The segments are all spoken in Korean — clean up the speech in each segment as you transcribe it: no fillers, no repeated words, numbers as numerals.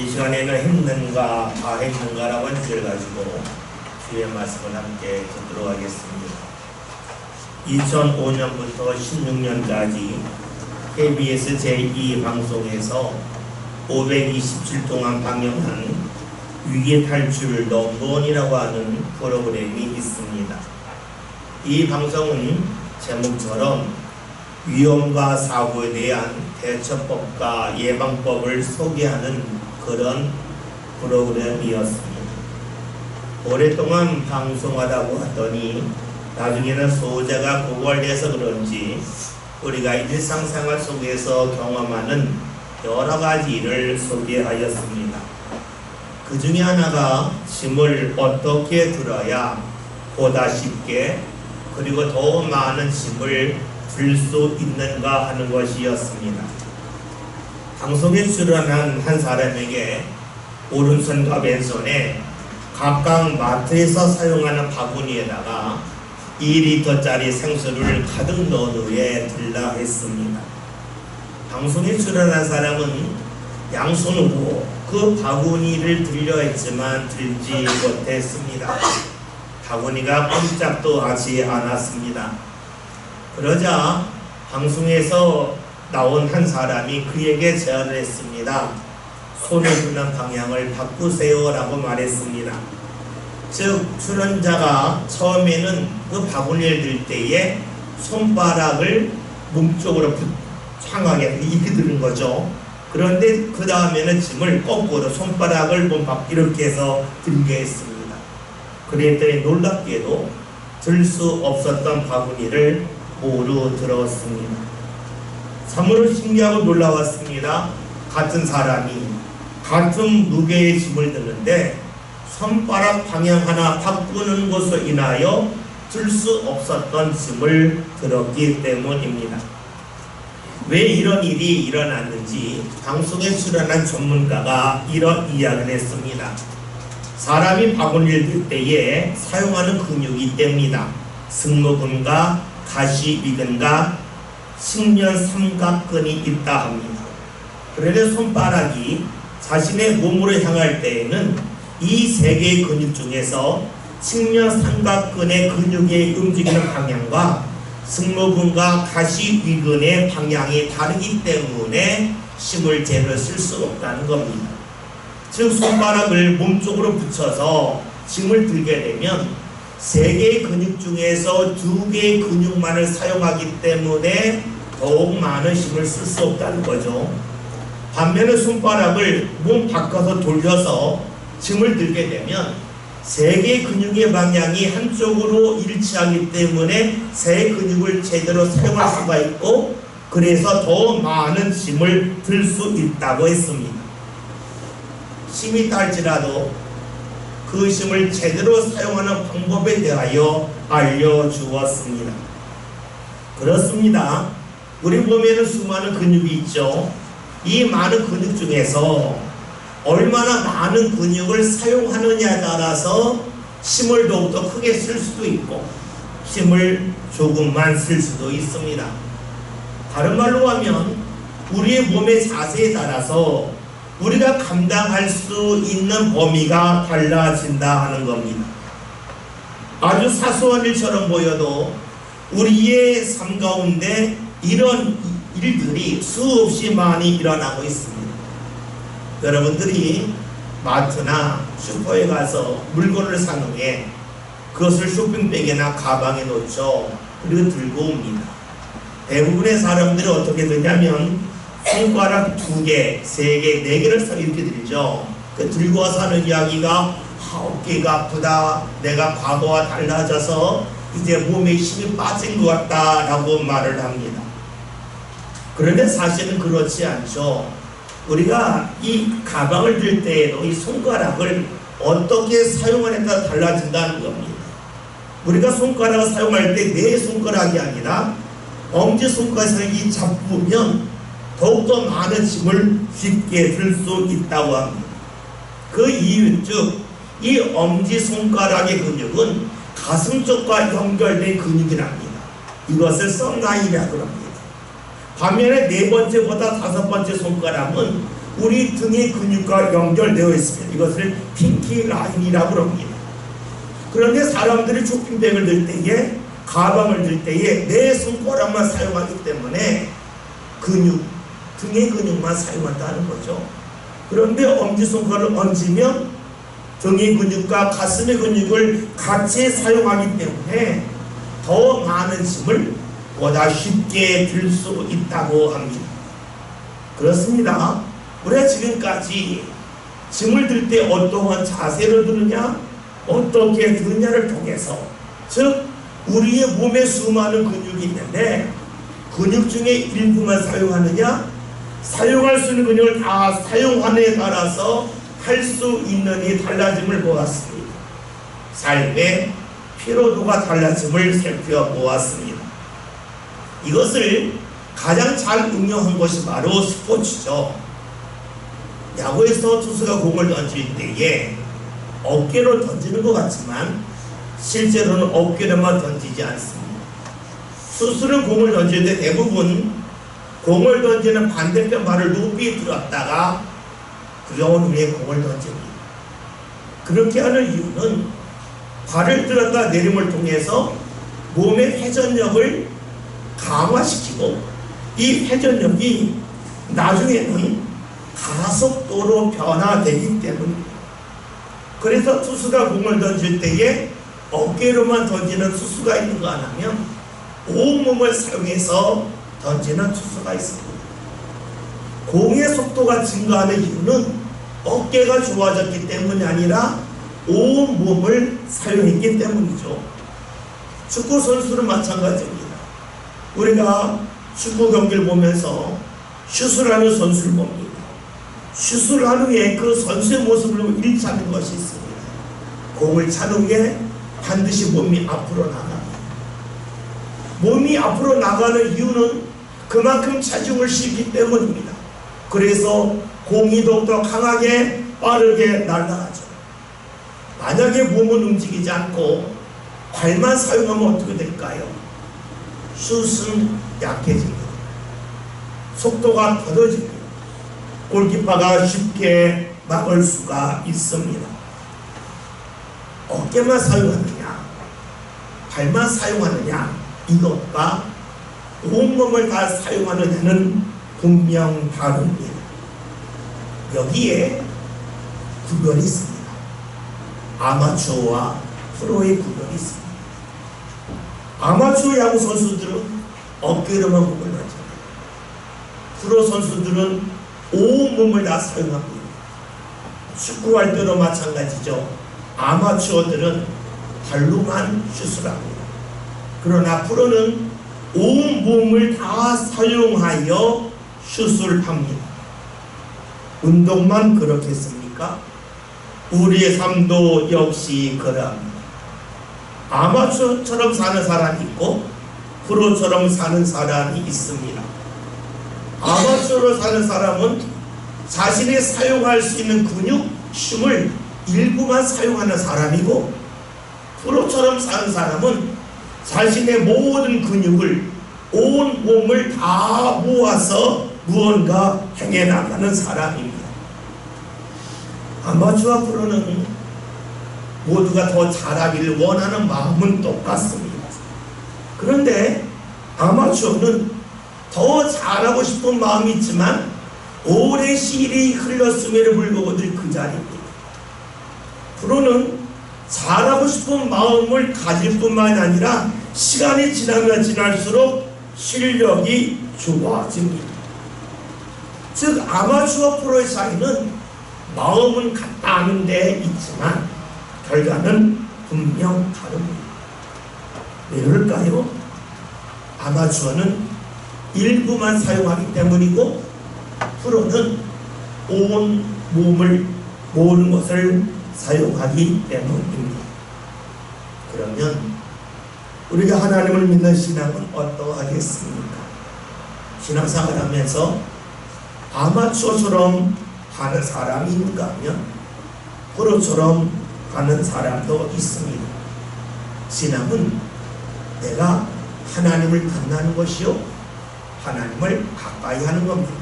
이 시간에는 했는가 다 했는가라고 한 주제를 가지고 주의 말씀을 함께 듣도록 하겠습니다. 2005년부터 16년까지 KBS 제2방송에서 527 동안 방영한 위기탈출 넘버원이라고 하는 프로그램이 있습니다. 이 방송은 제목처럼 위험과 사고에 대한 대처법과 예방법을 소개하는 그런 프로그램이었습니다. 오랫동안 방송하다고 하더니 나중에는 소재가 고갈돼서 그런지 우리가 일상생활 속에서 경험하는 여러 가지 일을 소개하였습니다. 그 중에 하나가 짐을 어떻게 들어야 보다 쉽게 그리고 더 많은 짐을 들 수 있는가 하는 것이었습니다. 방송에 출연한 한 사람에게 오른손과 왼손에 각각 마트에서 사용하는 바구니에다가 2리터짜리 생수를 가득 넣은 후에 들라 했습니다. 방송에 출연한 사람은 양손으로 그 바구니를 들려 했지만 들지 못했습니다. 바구니가 꼼짝도 하지 않았습니다. 그러자 방송에서 나온 한 사람이 그에게 제안을 했습니다. 손을 드는 방향을 바꾸세요 라고 말했습니다. 즉 출연자가 처음에는 그 바구니를 들 때에 손바닥을 몸쪽으로 향하게 이렇게 드는 거죠. 그런데 그 다음에는 짐을 거꾸로 손바닥을 몸밖 이렇게 해서 들게 했습니다. 그랬더니 놀랍게도 들 수 없었던 바구니를 모두 들었습니다. 참으로 신기하고 놀라웠습니다. 같은 사람이 같은 무게의 짐을 드는데 손바닥 방향 하나 바꾸는 것으로 인하여 들 수 없었던 짐을 들었기 때문입니다. 왜 이런 일이 일어났는지 방송에 출연한 전문가가 이런 이야기를 했습니다. 사람이 바구니를 들 때에 사용하는 근육이 뗍니다. 승모근과 가시위근과 측면 삼각근이 있다 합니다. 그런데 손바닥이 자신의 몸으로 향할 때에는 이 세 개의 근육 중에서 측면 삼각근의 근육의 움직이는 방향과 승모근과 가시위근의 방향이 다르기 때문에 힘을 제대로 쓸 수 없다는 겁니다. 즉 손바닥을 몸쪽으로 붙여서 짐을 들게 되면 세 개의 근육 중에서 두 개의 근육만을 사용하기 때문에 더욱 많은 힘을 쓸 수 없다는 거죠. 반면에 손바닥을 몸 바꿔서 돌려서 짐을 들게 되면 세 개의 근육의 방향이 한쪽으로 일치하기 때문에 세 근육을 제대로 사용할 수가 있고 그래서 더 많은 짐을 들 수 있다고 했습니다. 힘이 딸지라도 그 힘을 제대로 사용하는 방법에 대하여 알려주었습니다. 그렇습니다. 우리 몸에는 수많은 근육이 있죠. 이 많은 근육 중에서 얼마나 많은 근육을 사용하느냐에 따라서 힘을 더욱더 크게 쓸 수도 있고 힘을 조금만 쓸 수도 있습니다. 다른 말로 하면 우리의 몸의 자세에 따라서 우리가 감당할 수 있는 범위가 달라진다 하는 겁니다. 아주 사소한 일처럼 보여도 우리의 삶 가운데 이런 일들이 수없이 많이 일어나고 있습니다. 여러분들이 마트나 슈퍼에 가서 물건을 산 후에 그것을 쇼핑백이나 가방에 넣죠. 그리고 들고 옵니다. 대부분의 사람들이 어떻게 되냐면 손가락 2개, 3개, 4개를 이렇게 들죠. 그 들고 와서 하는 이야기가 어깨가 아프다, 내가 과거와 달라져서 이제 몸에 힘이 빠진 것 같다 라고 말을 합니다. 그런데 사실은 그렇지 않죠. 우리가 이 가방을 들 때에도 이 손가락을 어떻게 사용하느냐에 따라 달라진다는 겁니다. 우리가 손가락을 사용할 때 내 손가락이 아니라 엄지손가락을 잡으면 더욱더 많은 힘을 쉽게 들 수 있다고 합니다. 그 이유 즉 이 엄지손가락의 근육은 가슴 쪽과 연결된 근육이랍니다. 이것을 썸라인이라고 합니다. 반면에 네 번째보다 다섯 번째 손가락은 우리 등의 근육과 연결되어 있습니다. 이것을 핑키 라인이라고 합니다. 그런데 사람들이 쇼핑백을 들 때에, 가방을 들 때에 내 손가락만 사용하기 때문에 근육, 등의 근육만 사용한다는 거죠. 그런데 엄지손가락을 얹으면 등의 근육과 가슴의 근육을 같이 사용하기 때문에 더 많은 짐을 보다 쉽게 들 수 있다고 합니다. 그렇습니다. 우리가 지금까지 짐을 들 때 어떠한 자세로 드느냐, 어떻게 드느냐를 통해서, 즉 우리의 몸에 수많은 근육이 있는데 근육 중에 일부만 사용하느냐, 사용할 수 있는 근육을 다 사용하느냐에 따라서 할 수 있는 이 달라짐을 보았습니다. 삶의 피로도가 달라짐을 살펴보았습니다. 이것을 가장 잘 응용한 것이 바로 스포츠죠. 야구에서 투수가 공을 던질 때에 어깨로 던지는 것 같지만 실제로는 어깨로만 던지지 않습니다. 투수는 공을 던질 때 대부분 공을 던지는 반대편 발을 높이 들었다가 그런 후에 공을 던집니다. 그렇게 하는 이유는 발을 들었다 내림을 통해서 몸의 회전력을 강화시키고 이 회전력이 나중에는 가속도로 변화되기 때문입니다. 그래서 투수가 공을 던질 때에 어깨로만 던지는 투수가 있는가 하면 온몸을 사용해서 던지는 투수가 있습니다. 공의 속도가 증가하는 이유는 어깨가 좋아졌기 때문이 아니라 온몸을 사용했기 때문이죠. 축구 선수는 마찬가지입니다. 우리가 축구 경기를 보면서 슛을 하는 선수를 봅니다. 슛을 한 후에 그 선수의 모습을 보면 일치하는 것이 있습니다. 공을 찬 후에 반드시 몸이 앞으로 나갑니다. 몸이 앞으로 나가는 이유는 그만큼 체중을 싣기 때문입니다. 그래서 공이 더욱더 강하게 빠르게 날아가죠. 만약에 몸은 움직이지 않고 발만 사용하면 어떻게 될까요? 슛은 약해집니다. 속도가 더뎌집니다. 골키퍼가 쉽게 막을 수가 있습니다. 어깨만 사용하느냐, 발만 사용하느냐, 이것과 온몸을 다 사용하느냐는 분명 다릅니다. 여기에 구별이 있습니다. 아마추어와 프로의 구별이 있습니다. 아마추어 야구 선수들은 어깨로만 공을 던집니다. 프로 선수들은 온몸을 다 사용합니다. 축구할 때도 마찬가지죠. 아마추어들은 발로만 슛을 합니다. 그러나 프로는 온몸을 다 사용하여 슛을 합니다. 운동만 그렇겠습니까? 우리의 삶도 역시 그러합니다. 아마추어처럼 사는 사람이 있고 프로처럼 사는 사람이 있습니다. 아마추어로 사는 사람은 자신이 사용할 수 있는 근육, 힘을 일부만 사용하는 사람이고, 프로처럼 사는 사람은 자신의 모든 근육을, 온 몸을 다 모아서 무언가 행해나가는 사람입니다. 아마추어 프로는 모두가 더 잘하기를 원하는 마음은 똑같습니다. 그런데 아마추어는 더 잘하고 싶은 마음이 있지만 오랜 시일이 흘렀음에도 불구하고 늘 그 자리입니다. 프로는 잘하고 싶은 마음을 가질 뿐만 아니라 시간이 지나면 지날수록 실력이 좋아집니다. 즉 아마추어 프로의 차이는 마음은 같다는 데 있지만 결과는 분명 다릅니다. 왜 그럴까요? 아마추어는 일부만 사용하기 때문이고 프로는 온 몸을, 모든 것을 사용하기 때문입니다. 그러면 우리가 하나님을 믿는 신앙은 어떠하겠습니까? 신앙생활을 하면서 아마추어처럼 하는 사람이 있는가 하면 프로처럼 하는 사람도 있습니다. 신앙은 내가 하나님을 만나는 것이요, 하나님을 가까이 하는 겁니다.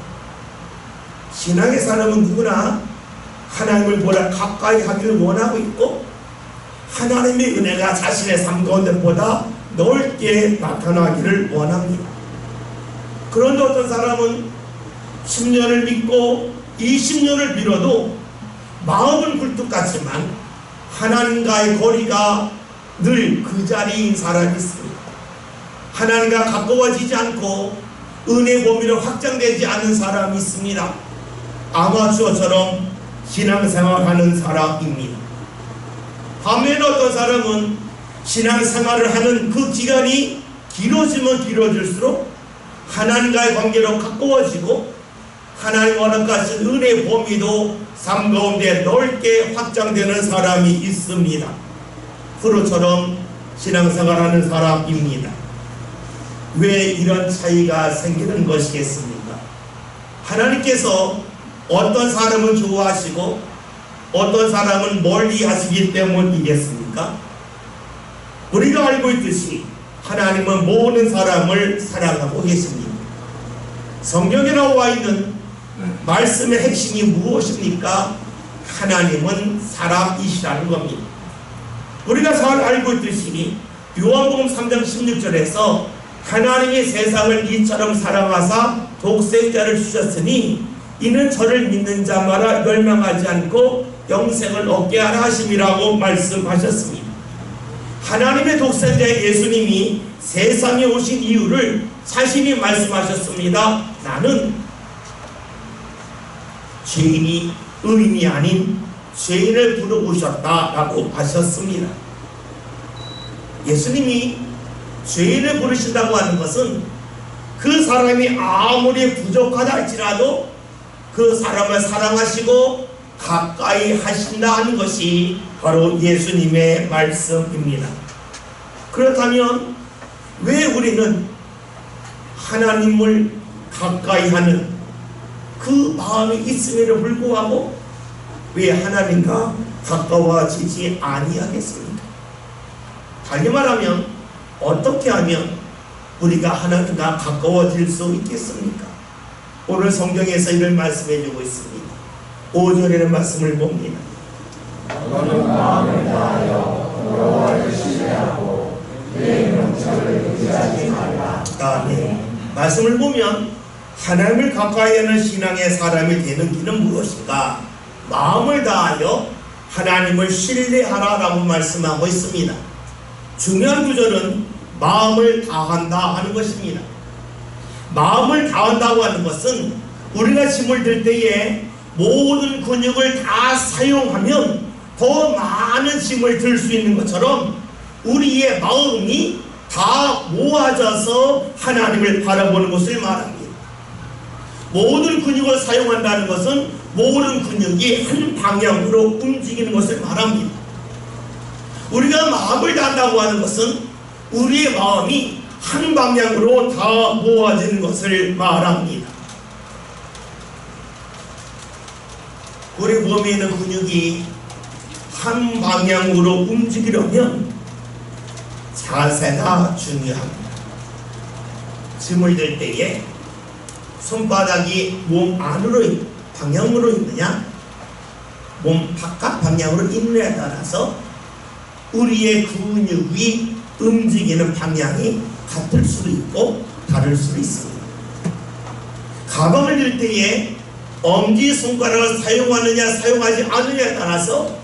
신앙의 사람은 누구나 하나님을 보다 가까이 하기를 원하고 있고 하나님의 은혜가 자신의 삶 가운데 보다 넓게 나타나기를 원합니다. 그런데 어떤 사람은 10년을 믿고 20년을 빌어도 마음은 굴뚝 같지만 하나님과의 거리가 늘 그 자리인 사람이 있습니다. 하나님과 가까워지지 않고 은혜 범위로 확장되지 않는 사람이 있습니다. 아마추어처럼 신앙생활하는 사람입니다. 반면에 어떤 사람은 신앙생활을 하는 그 기간이 길어지면 길어질수록 하나님과의 관계로 가까워지고 하나님 허락하신 은혜 범위도 삶 가운데 넓게 확장되는 사람이 있습니다. 프로처럼 신앙생활하는 사람입니다. 왜 이런 차이가 생기는 것이겠습니까? 하나님께서 어떤 사람은 좋아하시고 어떤 사람은 멀리 하시기 때문이겠습니까? 우리가 알고 있듯이 하나님은 모든 사람을 사랑하고 계십니다. 성경에 나와 있는 말씀의 핵심이 무엇입니까? 하나님은 사랑이시라는 겁니다. 우리가 잘 알고 있듯이 요한복음 3장 16절에서 하나님이 세상을 이처럼 사랑하사 독생자를 주셨으니 이는 저를 믿는 자마다 멸망하지 않고 영생을 얻게 하라 하심이라고 말씀하셨습니다. 하나님의 독생자 예수님이 세상에 오신 이유를 자신이 말씀하셨습니다. 나는 죄인이 의인이 아닌 죄인을 부르 오셨다라고 하셨습니다. 예수님이 죄인을 부르신다고 하는 것은 그 사람이 아무리 부족하다 할지라도 그 사람을 사랑하시고 가까이 하신다 하는 것이 바로 예수님의 말씀입니다. 그렇다면 왜 우리는 하나님을 가까이 하는 그 마음이 있음에도 불구하고 왜 하나님과 가까워지지 아니하겠습니까? 달리 말하면 어떻게 하면 우리가 하나님과 가까워질 수 있겠습니까? 오늘 성경에서 이를 말씀해 주고 있습니다. 5절에는 말씀을 봅니다. 너는 마음을 다하여 여호와를 신뢰하고 내 명철을 의지하지 말라. 네. 말씀을 보면 하나님을 가까이 하는 신앙의 사람이 되는 길은 무엇인가? 마음을 다하여 하나님을 신뢰하라라고 말씀하고 있습니다. 중요한 구절은 마음을 다한다 하는 것입니다. 마음을 다한다고 하는 것은 우리가 짐을 들 때에 모든 근육을 다 사용하면 더 많은 짐을 들 수 있는 것처럼 우리의 마음이 다 모아져서 하나님을 바라보는 것을 말합니다. 모든 근육을 사용한다는 것은 모든 근육이 한 방향으로 움직이는 것을 말합니다. 우리가 마음을 다한다고 하는 것은 우리의 마음이 한 방향으로 다 모아지는 것을 말합니다. 우리 몸에 있는 근육이 한 방향으로 움직이려면 자세가 중요합니다. 짐을 들 때에 손바닥이 몸 안으로 방향으로 있느냐 몸 바깥 방향으로 있느냐에 따라서 우리의 근육이 움직이는 방향이 같을 수도 있고 다를 수도 있습니다. 가방을 들 때에 엄지손가락을 사용하느냐 사용하지 않느냐에 따라서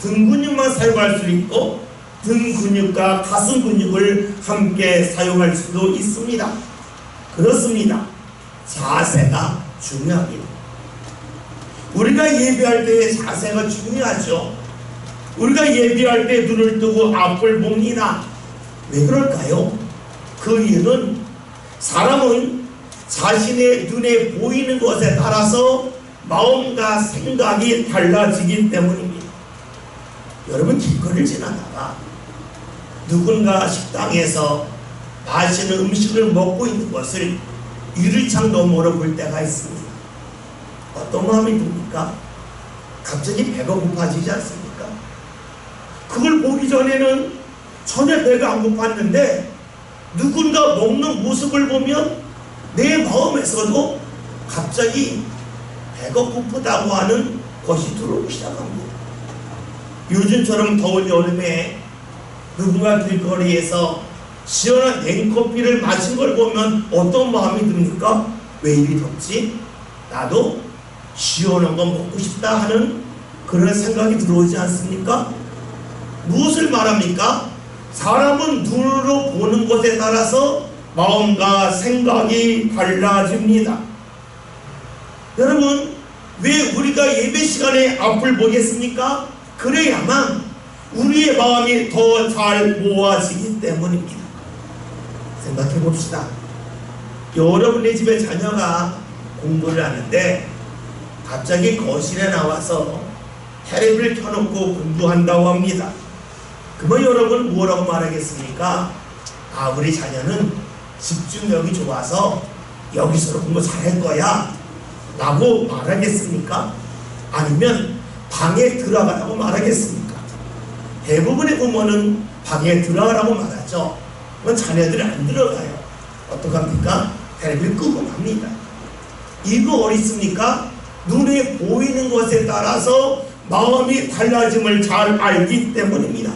등 근육만 사용할 수도 있고 등 근육과 가슴 근육을 함께 사용할 수도 있습니다. 그렇습니다. 자세가 중요합니다. 우리가 예배할 때의 자세가 중요하죠. 우리가 예배할 때 눈을 뜨고 앞을 봅니다. 왜 그럴까요? 그 이유는 사람은 자신의 눈에 보이는 것에 따라서 마음과 생각이 달라지기 때문입니다. 여러분 길거리를 지나다가 누군가 식당에서 맛있는 음식을 먹고 있는 것을 유리창 너머로 볼 때가 있습니다. 어떤 마음이 듭니까? 갑자기 배가 고파지지 않습니까? 그걸 보기 전에는 전혀 배가 안 고팠는데 누군가 먹는 모습을 보면 내 마음에서도 갑자기 배가 고프다고 하는 것이 들어오기 시작합니다. 요즘처럼 더운 여름에 누군가 길거리에서 시원한 냉커피를 마신 걸 보면 어떤 마음이 듭니까? 왜 이리 덥지? 나도 시원한 거 먹고 싶다 하는 그런 생각이 들어오지 않습니까? 무엇을 말합니까? 사람은 눈으로 보는 것에 따라서 마음과 생각이 달라집니다. 여러분, 왜 우리가 예배 시간에 앞을 보겠습니까? 그래야만 우리의 마음이 더 잘 모아지기 때문입니다. 생각해 봅시다. 여러분의 집에 자녀가 공부를 하는데 갑자기 거실에 나와서 텔레비를 켜놓고 공부한다고 합니다. 그러면 여러분 뭐라고 말하겠습니까? 아, 우리 자녀는 집중력이 좋아서 여기서 공부 잘할 거야 라고 말하겠습니까? 아니면 방에 들어가라고 말하겠습니까? 대부분의 부모는 방에 들어가라고 말하죠. 그건 자녀들이 안 들어가요. 어떡합니까? 텔레비를 끄고 갑니다. 이거 어딨습니까? 눈에 보이는 것에 따라서 마음이 달라짐을 잘 알기 때문입니다.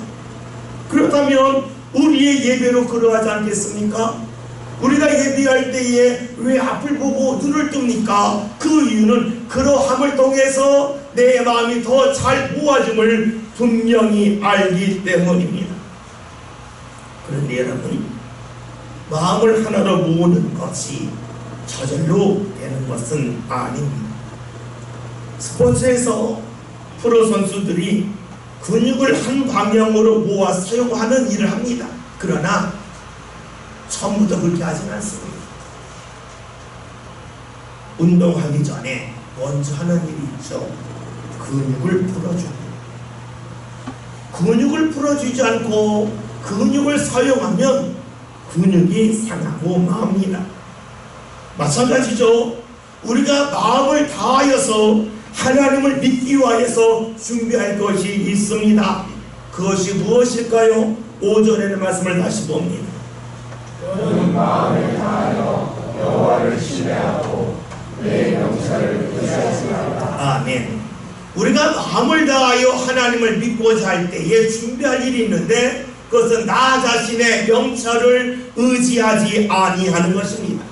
그렇다면 우리의 예배로 그러하지 않겠습니까? 우리가 예배할 때에 왜 앞을 보고 눈을 뜹니까? 그 이유는 그러함을 통해서 내 마음이 더 잘 모아짐을 분명히 알기 때문입니다. 그런데 여러분, 마음을 하나로 모으는 것이 저절로 되는 것은 아닙니다. 스포츠에서 프로 선수들이 근육을 한 방향으로 모아 사용하는 일을 합니다. 그러나 처음부터 그렇게 하진 않습니다. 운동하기 전에 먼저 하는 일이 있죠. 근육을 풀어줍니다. 근육을 풀어주지 않고 근육을 사용하면 근육이 상하고 맙니다. 마찬가지죠. 우리가 마음을 다하여서 하나님을 믿기 위하여서 준비할 것이 있습니다. 그것이 무엇일까요? 5절에는 말씀을 다시 봅니다. 너는 마음을 다하여 여호와를 신뢰하고 내 명철을 의지하지 말라. 아멘. 우리가 마음을 다하여 하나님을 믿고자 할 때에 준비할 일이 있는데 그것은 나 자신의 명철을 의지하지 아니하는 것입니다.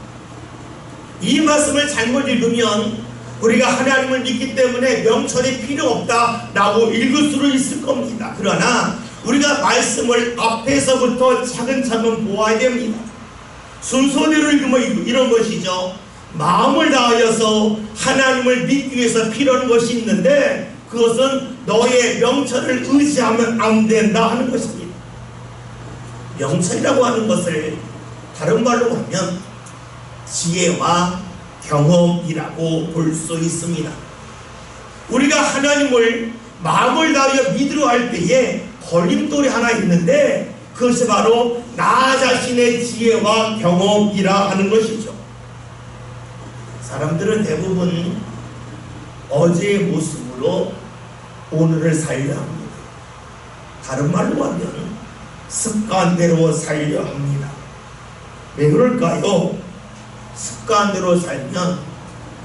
이 말씀을 잘못 읽으면 우리가 하나님을 믿기 때문에 명철이 필요 없다라고 읽을 수도 있을 겁니다. 그러나 우리가 말씀을 앞에서부터 차근차근 보아야 됩니다. 순서대로 읽으면 이런 것이죠. 마음을 다하여서 하나님을 믿기 위해서 필요한 것이 있는데 그것은 너의 명철을 의지하면 안 된다 하는 것입니다. 명철이라고 하는 것을 다른 말로 하면 지혜와 경험이라고 볼 수 있습니다. 우리가 하나님을 마음을 다하여 믿으려 할 때에 걸림돌이 하나 있는데 그것이 바로 나 자신의 지혜와 경험이라 하는 것이죠. 사람들은 대부분 어제의 모습으로 오늘을 살려 합니다. 다른 말로 하면 습관대로 살려 합니다. 왜 그럴까요? 습관대로 살면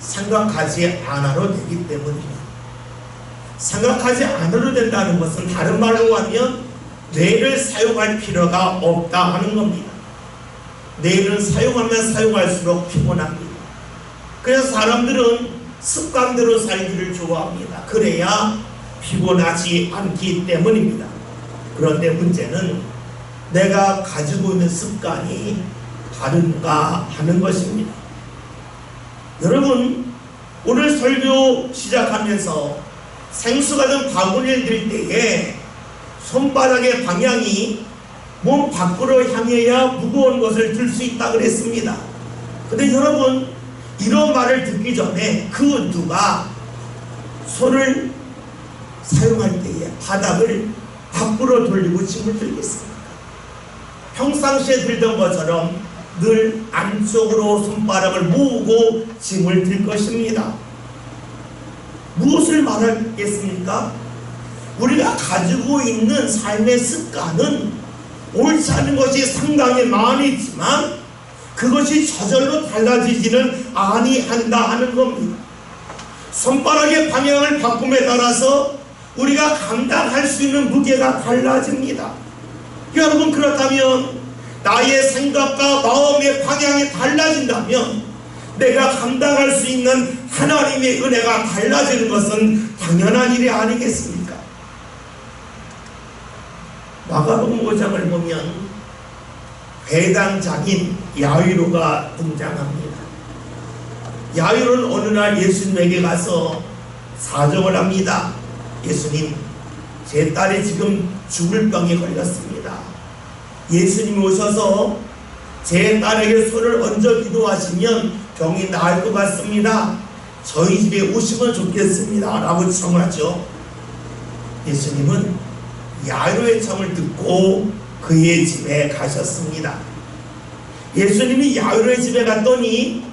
생각하지 않아도 되기 때문입니다. 생각하지 않아도 된다는 것은 다른 말로 하면 뇌를 사용할 필요가 없다 하는 겁니다. 뇌를 사용하면 사용할수록 피곤합니다. 그래서 사람들은 습관대로 살기를 좋아합니다. 그래야 피곤하지 않기 때문입니다. 그런데 문제는 내가 가지고 있는 습관이 다른가 하는 것입니다. 여러분, 오늘 설교 시작하면서 생수가 든 바구니를 들 때에 손바닥의 방향이 몸 밖으로 향해야 무거운 것을 들 수 있다 그랬습니다. 근데 여러분, 이런 말을 듣기 전에 그 누가 손을 사용할 때에 바닥을 밖으로 돌리고 짐을 들겠습니까? 평상시에 들던 것처럼 늘 안쪽으로 손바닥을 모으고 짐을 들 것입니다. 무엇을 말하겠습니까? 우리가 가지고 있는 삶의 습관은 옳지 않은 것이 상당히 많이 있지만 그것이 저절로 달라지지는 아니한다 하는 겁니다. 손바닥의 방향을 바꿈에 따라서 우리가 감당할 수 있는 무게가 달라집니다. 여러분, 그렇다면 나의 생각과 마음의 방향이 달라진다면 내가 감당할 수 있는 하나님의 은혜가 달라지는 것은 당연한 일이 아니겠습니까? 마가복음 5장을 보면 회당장인 야이로가 등장합니다. 야이로는 어느 날 예수님에게 가서 사정을 합니다. 예수님, 제 딸이 지금 죽을 병에 걸렸습니다. 예수님이 오셔서 제 딸에게 손을 얹어 기도하시면 병이 나을 것 같습니다. 저희 집에 오시면 좋겠습니다 라고 청하죠. 예수님은 야이로의 청을 듣고 그의 집에 가셨습니다. 예수님이 야이로의 집에 갔더니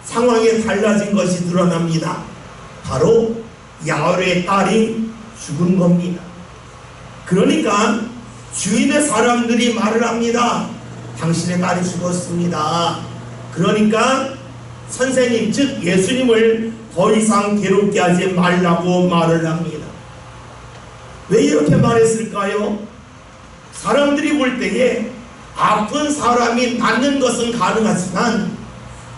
상황이 달라진 것이 드러납니다. 바로 야이로의 딸이 죽은 겁니다. 그러니까 주인의 사람들이 말을 합니다. 당신의 딸이 죽었습니다. 그러니까 선생님, 즉 예수님을 더 이상 괴롭게 하지 말라고 말을 합니다. 왜 이렇게 말했을까요? 사람들이 볼 때에 아픈 사람이 낫는 것은 가능하지만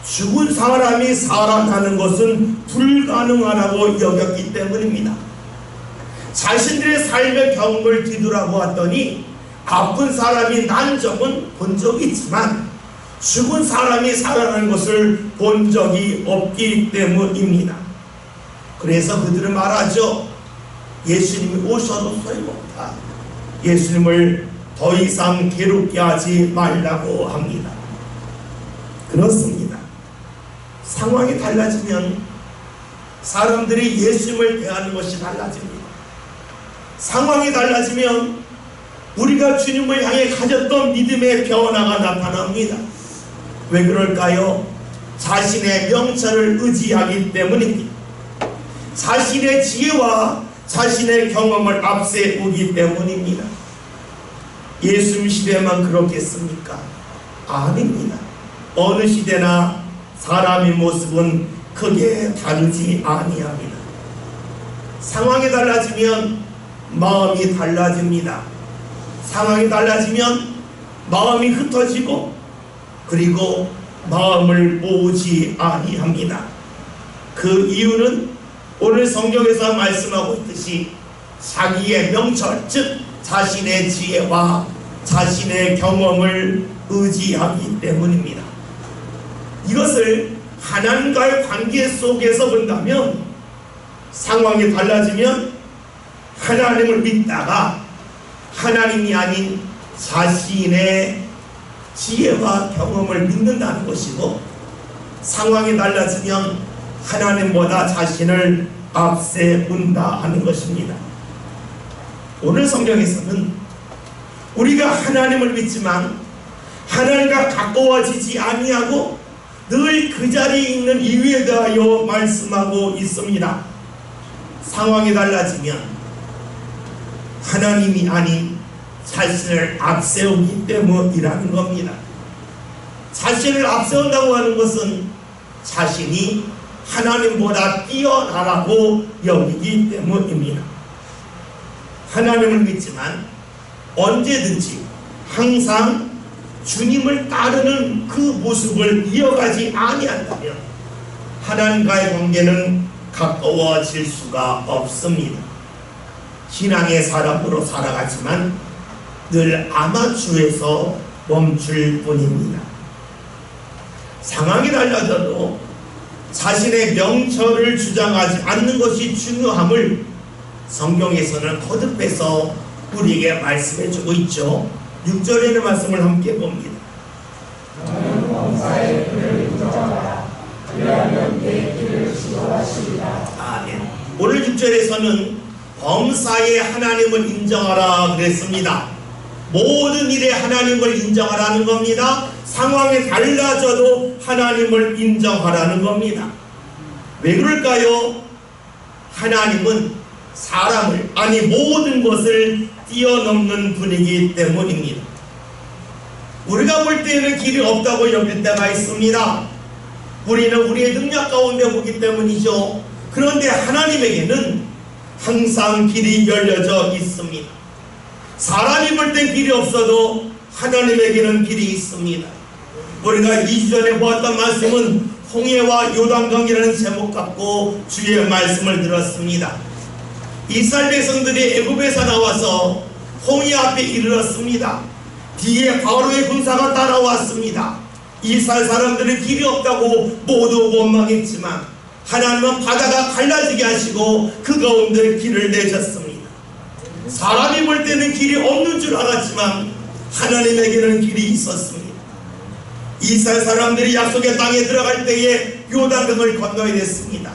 죽은 사람이 살아나는 것은 불가능하다고 여겼기 때문입니다. 자신들의 삶의 경험을 뒤돌아보았더니 아픈 사람이 난 적은 본 적이 있지만 죽은 사람이 살아나는 것을 본 적이 없기 때문입니다. 그래서 그들은 말하죠. 예수님이 오셔도 소용없다. 예수님을 더 이상 괴롭게 하지 말라고 합니다. 그렇습니다. 상황이 달라지면 사람들이 예수님을 대하는 것이 달라집니다. 상황이 달라지면 우리가 주님을 향해 가졌던 믿음의 변화가 나타납니다. 왜 그럴까요? 자신의 명철을 의지하기 때문입니다. 자신의 지혜와 자신의 경험을 앞세우기 때문입니다. 예수님 시대만 그렇겠습니까? 아닙니다. 어느 시대나 사람의 모습은 크게 다르지 아니합니다. 상황이 달라지면 마음이 달라집니다. 상황이 달라지면 마음이 흩어지고 그리고 마음을 모으지 아니합니다. 그 이유는 오늘 성경에서 말씀하고 있듯이 자기의 명철, 즉 자신의 지혜와 자신의 경험을 의지하기 때문입니다. 이것을 하나님과의 관계 속에서 본다면 상황이 달라지면 하나님을 믿다가 하나님이 아닌 자신의 지혜와 경험을 믿는다는 것이고, 상황이 달라지면 하나님보다 자신을 앞세운다 하는 것입니다. 오늘 성경에서는 우리가 하나님을 믿지만 하나님과 가까워지지 아니하고 늘 그 자리에 있는 이유에 대하여 말씀하고 있습니다. 상황이 달라지면 하나님이 아닌 자신을 앞세우기 때문이라는 겁니다. 자신을 앞세운다고 하는 것은 자신이 하나님보다 뛰어나라고 여기기 때문입니다. 하나님을 믿지만 언제든지 항상 주님을 따르는 그 모습을 이어가지 아니한다면 하나님과의 관계는 가까워질 수가 없습니다. 신앙의 사람으로 살아가지만 늘 아마추어에서 멈출 뿐입니다. 상황이 달라져도 자신의 명철을 주장하지 않는 것이 중요함을 성경에서는 거듭해서 우리에게 말씀해주고 있죠. 6절에는 말씀을 함께 봅니다. 너는 범사의 길을 인정하라. 그리하면 내 길을 지도하시리라. 아멘. 오늘 6절에서는 범사의 하나님을 인정하라 그랬습니다. 모든 일에 하나님을 인정하라는 겁니다. 상황이 달라져도 하나님을 인정하라는 겁니다. 왜 그럴까요? 하나님은 사람을, 아니 모든 것을 뛰어넘는 분이기 때문입니다. 우리가 볼 때에는 길이 없다고 여길 때가 있습니다. 우리는 우리의 능력 가운데 보기 때문이죠. 그런데 하나님에게는 항상 길이 열려져 있습니다. 사람이 볼 땐 길이 없어도 하나님에게는 길이 있습니다. 우리가 2주 전에 보았던 말씀은 홍해와 요단강이라는 제목 갖고 주의 말씀을 들었습니다. 이스라엘 백성들이 애굽에서 나와서 홍해 앞에 이르렀습니다. 뒤에 바로의 군사가 따라왔습니다. 이스라엘 사람들은 길이 없다고 모두 원망했지만 하나님은 바다가 갈라지게 하시고 그 가운데 길을 내셨습니다. 사람이 볼 때는 길이 없는 줄 알았지만 하나님에게는 길이 있었습니다. 이스라엘 사람들이 약속의 땅에 들어갈 때에 요단강을 건너야 됐습니다.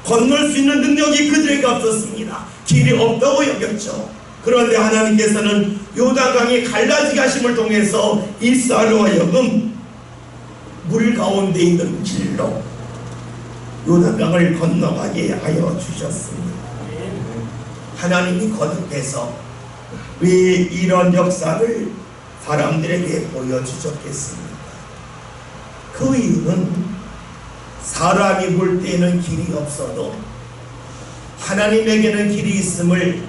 건널 수 있는 능력이 그들에게 없었습니다. 길이 없다고 여겼죠. 그런데 하나님께서는 요단강이 갈라지게 하심을 통해서 이스라엘로 하여금 물 가운데 있는 길로 요단강을 건너가게 하여 주셨습니다. 하나님이 거듭해서 왜 이런 역사를 사람들에게 보여주셨겠습니까? 그 이유는 사람이 볼 때는 길이 없어도 하나님에게는 길이 있음을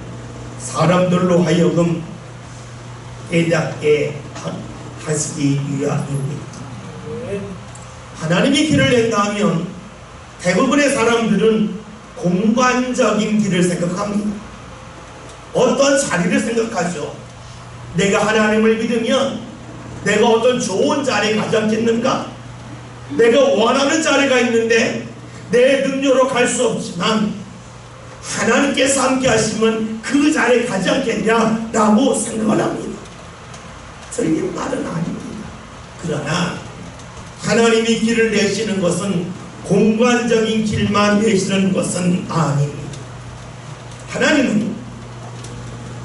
사람들로 하여금 깨닫게 하시기 위함입니다. 하나님이 길을 낸다 하면 대부분의 사람들은 공간적인 길을 생각합니다. 어떤 자리를 생각하죠. 내가 하나님을 믿으면 내가 어떤 좋은 자리에 가지 않겠는가? 내가 원하는 자리가 있는데 내 능력으로 갈 수 없지만 하나님께서 함께 하시면 그 자리에 가지 않겠냐라고 생각을 합니다. 틀린 말은 아닙니다. 그러나 하나님이 길을 내시는 것은 공간적인 길만 내시는 것은 아닙니다. 하나님은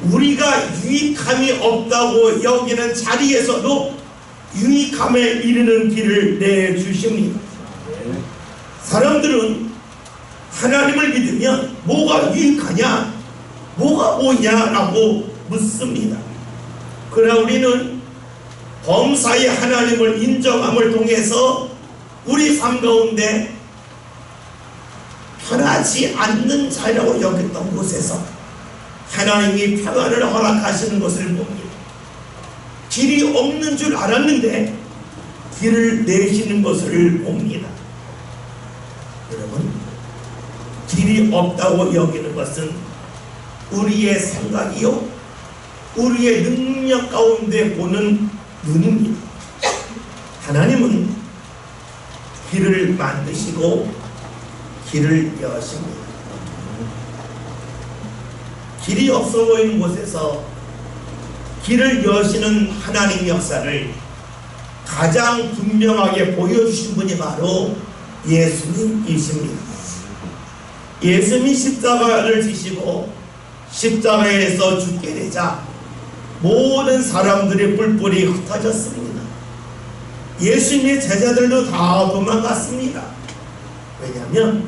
우리가 유익함이 없다고 여기는 자리에서도 유익함에 이르는 길을 내주십니다. 사람들은 하나님을 믿으면 뭐가 유익하냐? 뭐가 뭐냐라고 묻습니다. 그러나 우리는 범사의 하나님을 인정함을 통해서 우리 삶 가운데 편하지 않는 자리라고 여겼던 곳에서 하나님이 평안을 허락하시는 것을 봅니다. 길이 없는 줄 알았는데 길을 내시는 것을 봅니다. 여러분, 길이 없다고 여기는 것은 우리의 생각이요, 우리의 능력 가운데 보는 눈입니다. 하나님은 길을 만드시고 길을 여십니다. 길이 없어 보이는 곳에서 길을 여시는 하나님 역사를 가장 분명하게 보여주신 분이 바로 예수님이십니다. 예수님이 십자가를 지시고 십자가에서 죽게 되자 모든 사람들의 뿔뿔이 흩어졌습니다. 예수님의 제자들도 다 도망갔습니다. 왜냐하면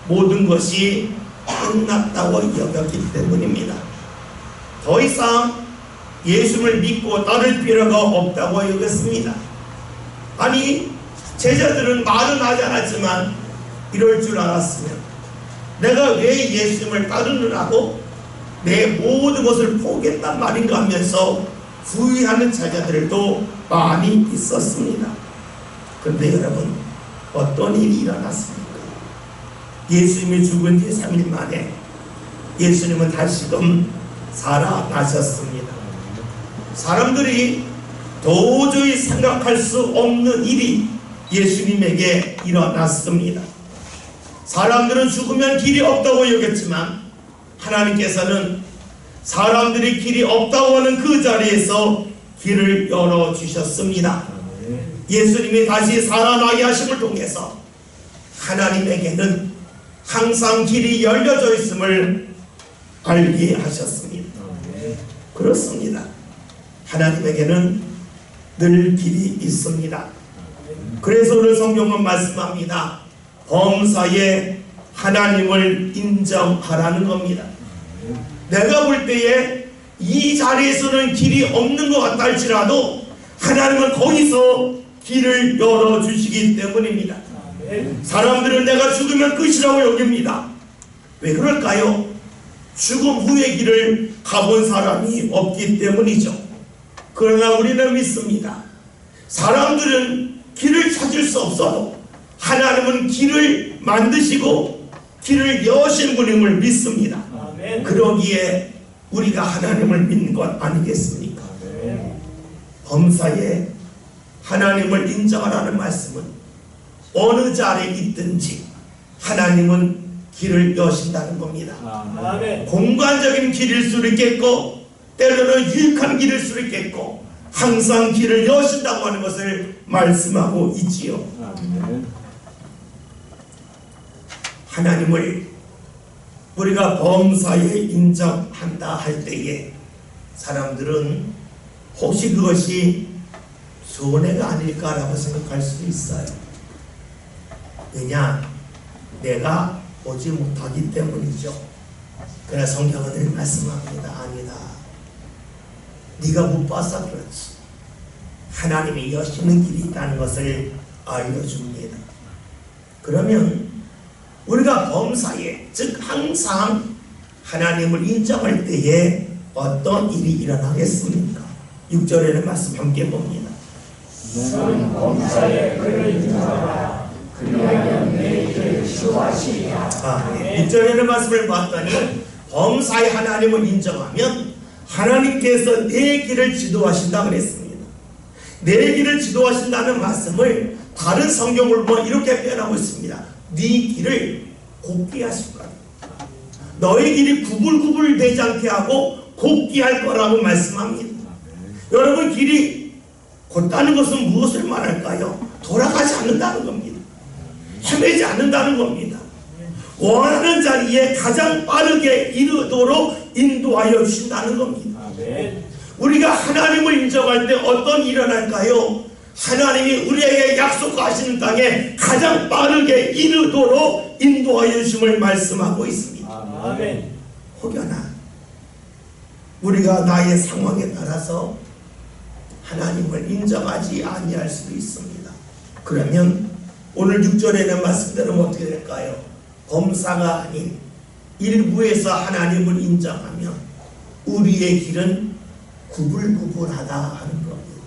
모든 것이 끝났다고 여겼기 때문입니다. 더 이상 예수님을 믿고 따를 필요가 없다고 여겼습니다. 아니, 제자들은 말은 하지 않았지만 이럴 줄 알았으면 내가 왜 예수님을 따르느라고 내 모든 것을 포기했단 말인가 하면서 후회하는 제자들도 많이 있었습니다. 그런데 여러분, 어떤 일이 일어났습니까? 예수님이 죽은 지 3일 만에 예수님은 다시금 살아나셨습니다. 사람들이 도저히 생각할 수 없는 일이 예수님에게 일어났습니다. 사람들은 죽으면 길이 없다고 여겼지만 하나님께서는 사람들이 길이 없다고 하는 그 자리에서 길을 열어주셨습니다. 예수님이 다시 살아나게 하심을 통해서 하나님에게는 항상 길이 열려져 있음을 알게 하셨습니다. 그렇습니다. 하나님에게는 늘 길이 있습니다. 그래서 오늘 성경은 말씀합니다. 범사에 하나님을 인정하라는 겁니다. 내가 볼 때에 이 자리에서는 길이 없는 것 같다 할지라도 하나님은 거기서 길을 열어주시기 때문입니다. 사람들은 내가 죽으면 끝이라고 여깁니다. 왜 그럴까요? 죽음 후의 길을 가본 사람이 없기 때문이죠. 그러나 우리는 믿습니다. 사람들은 길을 찾을 수 없어도 하나님은 길을 만드시고 길을 여신 분임을 믿습니다. 그러기에 우리가 하나님을 믿는 것 아니겠습니까? 범사에 하나님을 인정하라는 말씀은 어느 자리에 있든지 하나님은 길을 여신다는 겁니다. 공간적인 길일 수도 있겠고 때로는 유익한 길일 수도 있겠고 항상 길을 여신다고 하는 것을 말씀하고 있지요. 하나님을 우리가 범사에 인정한다 할 때에 사람들은 혹시 그것이 손해가 아닐까라고 생각할 수도 있어요. 왜냐? 내가 보지 못하기 때문이죠. 그러나 성경은 말씀합니다. 아니다. 네가 못 봐서 그렇지. 하나님이 여시는 길이 있다는 것을 알려줍니다. 그러면 우리가 범사에, 즉 항상 하나님을 인정할 때에 어떤 일이 일어나겠습니까? 6절에는 말씀 함께 봅니다. 너는 범사에 그를 인정하라. 그리하면 내 길을 지도하시리라. 6절에는 말씀을 봤더니 범사에 하나님을 인정하면 하나님께서 내 길을 지도하신다 그랬습니다. 내 길을 지도하신다는 말씀을 다른 성경을 보면 이렇게 표현하고 있습니다. 네 길을 곱게 하실 거다. 너의 길이 구불구불 되지 않게 하고 곱게 할 거라고 말씀합니다. 여러분, 길이 곧다는 것은 무엇을 말할까요? 돌아가지 않는다는 겁니다. 헤매지 않는다는 겁니다. 원하는 자리에 가장 빠르게 이르도록 인도하여 주신다는 겁니다. 우리가 하나님을 인정할 때 어떤 일이 일어날까요? 하나님이 우리에게 약속하시는 땅에 가장 빠르게 이르도록 인도하여 주심을 말씀하고 있습니다. 혹여나 우리가 나의 상황에 따라서 하나님을 인정하지 아니할 수도 있습니다. 그러면 오늘 6절에는 말씀대로 어떻게 될까요? 범사가 아닌 일부에서 하나님을 인정하면 우리의 길은 구불구불하다 하는 겁니다.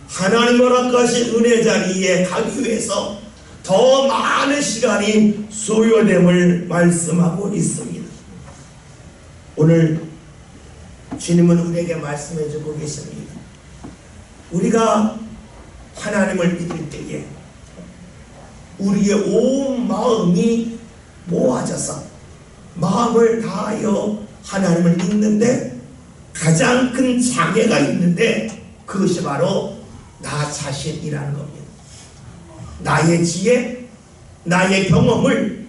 하나님 허락하신 은혜 자리에 가기 위해서 더 많은 시간이 소요됨을 말씀하고 있습니다. 오늘 주님은 우리에게 말씀해 주고 계십니다. 우리가 하나님을 믿을 때에 우리의 온 마음이 모아져서 마음을 다하여 하나님을 믿는데 가장 큰 장애가 있는데 그것이 바로 나 자신이라는 겁니다. 나의 지혜, 나의 경험을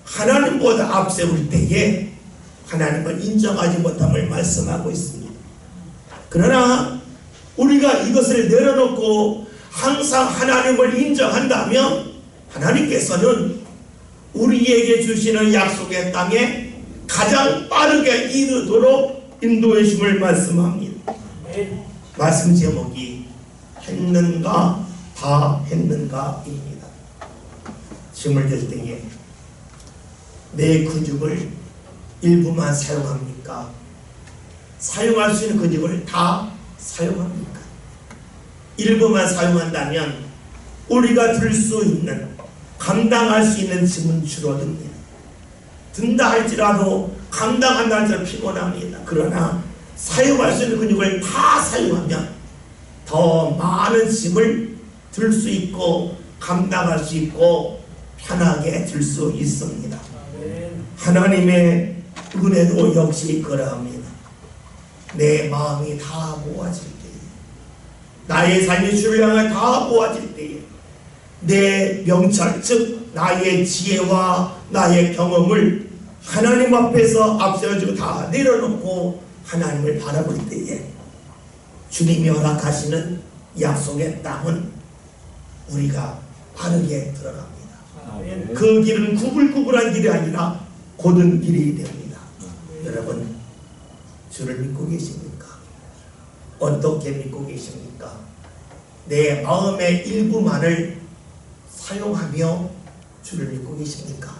하나님보다 앞세울 때에 하나님을 인정하지 못함을 말씀하고 있습니다. 그러나 우리가 이것을 내려놓고 항상 하나님을 인정한다면 하나님께서는 우리에게 주시는 약속의 땅에 가장 빠르게 이르도록 인도해 주심을 말씀합니다. 말씀 제목이 했는가 다 했는가입니다. 짐을 들 때에 내 근육을 일부만 사용합니까? 사용할 수 있는 근육을 다 사용합니까? 일부만 사용한다면 우리가 들 수 있는, 감당할 수 있는 짐은 줄어듭니다. 든다 할지라도 감당한다 할지라도 피곤합니다. 그러나 사용할 수 있는 근육을 다 사용하면 더 많은 짐을 들 수 있고 감당할 수 있고 편하게 들 수 있습니다. 하나님의 은혜도 역시 그러합니다. 내 마음이 다 모아질 때에, 나의 삶이 주를 향해 다 모아질 때에 내 명철, 즉 나의 지혜와 나의 경험을 하나님 앞에서 앞세워주고 다 내려놓고 하나님을 바라볼 때에 주님이 허락하시는 약속의 땅은 우리가 바르게 들어갑니다. 그 길은 구불구불한 길이 아니라 곧은 길이 됩니다. 여러분, 주를 믿고 계십니까? 어떻게 믿고 계십니까? 내 마음의 일부만을 사용하며 주를 믿고 계십니까?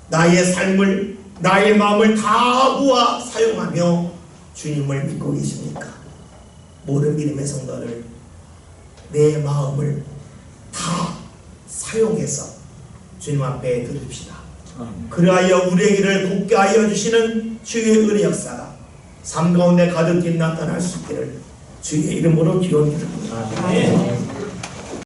나의 삶을, 나의 마음을 다 모아 사용하며 주님을 믿고 계십니까? 모든 믿음의 성도를 내 마음을 다 사용해서 주님 앞에 드립시다. 그리하여 우리에게를 굳게 하여 주시는 주의 은혜 역사가 삶 가운데 가득히 나타날 수 있기를 주의 이름으로 기원드립니다.